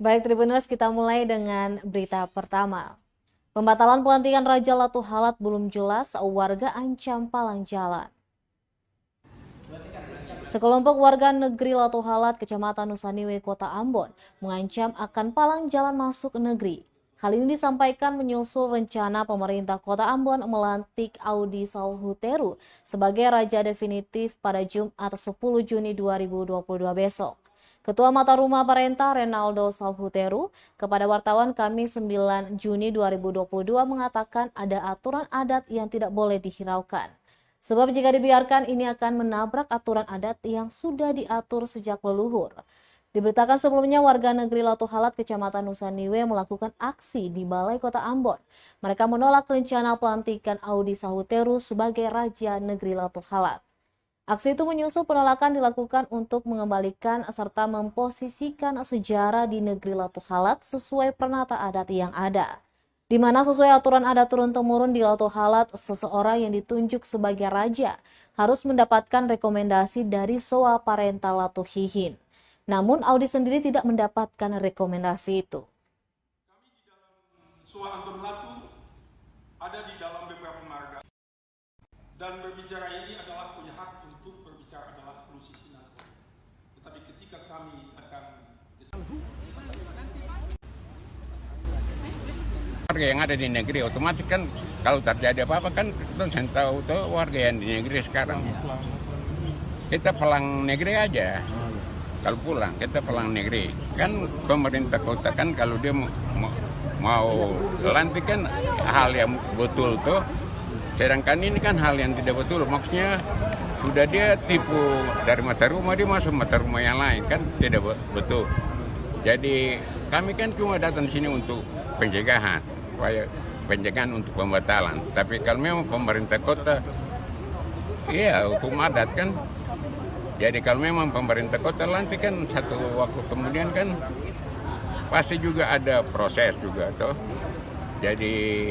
Baik Tribuners, kita mulai dengan berita pertama. Pembatalan pelantikan Raja Latu Halat belum jelas, warga ancam palang jalan. Sekelompok warga negeri Latu Halat, Kecamatan Nusaniwe, Kota Ambon, mengancam akan palang jalan masuk negeri. Hal ini disampaikan menyusul rencana pemerintah Kota Ambon melantik Audi Salhuteru sebagai Raja definitif pada Jumat 10 Juni 2022 besok. Ketua Mata Rumah Parenta Renaldo Salhuteru kepada wartawan Kamis 9 Juni 2022 mengatakan ada aturan adat yang tidak boleh dihiraukan. Sebab jika dibiarkan ini akan menabrak aturan adat yang sudah diatur sejak leluhur. Diberitakan sebelumnya warga negeri Latu Halat Kecamatan Nusaniwe melakukan aksi di Balai Kota Ambon. Mereka menolak rencana pelantikan Audi Salhuteru sebagai Raja Negeri Latu Halat. Aksi itu menyusul penolakan dilakukan untuk mengembalikan serta memposisikan sejarah di negeri Latu Halat sesuai pernata adat yang ada. Di mana sesuai aturan adat turun-temurun di Latu Halat, seseorang yang ditunjuk sebagai raja harus mendapatkan rekomendasi dari Soa Parenta Latu Hihin. Namun Audi sendiri tidak mendapatkan rekomendasi itu. Kami di dalam Soa Anton Latu ada di dalam beberapa marga. Dan berbicara ini adalah punya hak untuk berbicara adalah Lusisi Nasdem. Tetapi ketika kami akan warga yang ada di negeri otomatis kan kalau terjadi apa-apa kan kita tahu tuh warga yang di negeri sekarang. Kita pulang negeri aja. Kalau pulang kita pulang negeri. Kan pemerintah kota kan kalau dia mau lantik kan hal yang betul tuh. Sedangkan ini kan hal yang tidak betul. Maksudnya sudah dia tipu dari mata rumah dia masuk mata rumah yang lain kan tidak betul. Jadi kami kan cuma datang sini untuk pencegahan. Supaya pencegahan untuk pembatalan. Tapi kalau memang pemerintah kota, iya hukum adat kan. Jadi kalau memang pemerintah kota lantik kan satu waktu kemudian kan pasti juga ada proses juga toh. Jadi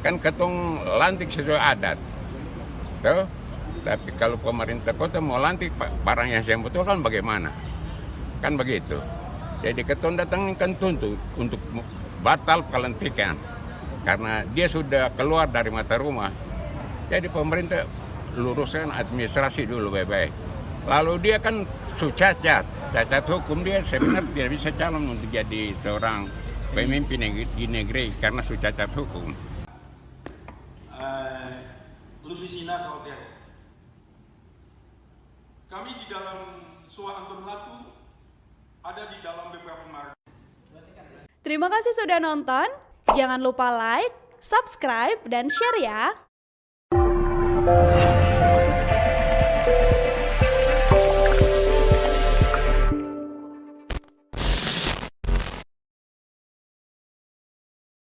kan ketong lantik sesuai adat, toh. Tapi kalau pemerintah kota mau lantik barang yang betul kan bagaimana? Kan begitu. Jadi ketong datang kan tuntut untuk batal pelantikan karena dia sudah keluar dari mata rumah. Jadi pemerintah luruskan administrasi dulu baik-baik. Lalu dia kan cacat hukum dia sebenarnya tidak bisa calon untuk jadi seorang pemimpin di negeri karena cacat hukum. Lusisi Nasdem. Kami di dalam Soa Anton Latu ada di dalam beberapa marga. Terima kasih sudah nonton. Jangan lupa like, subscribe, dan share ya.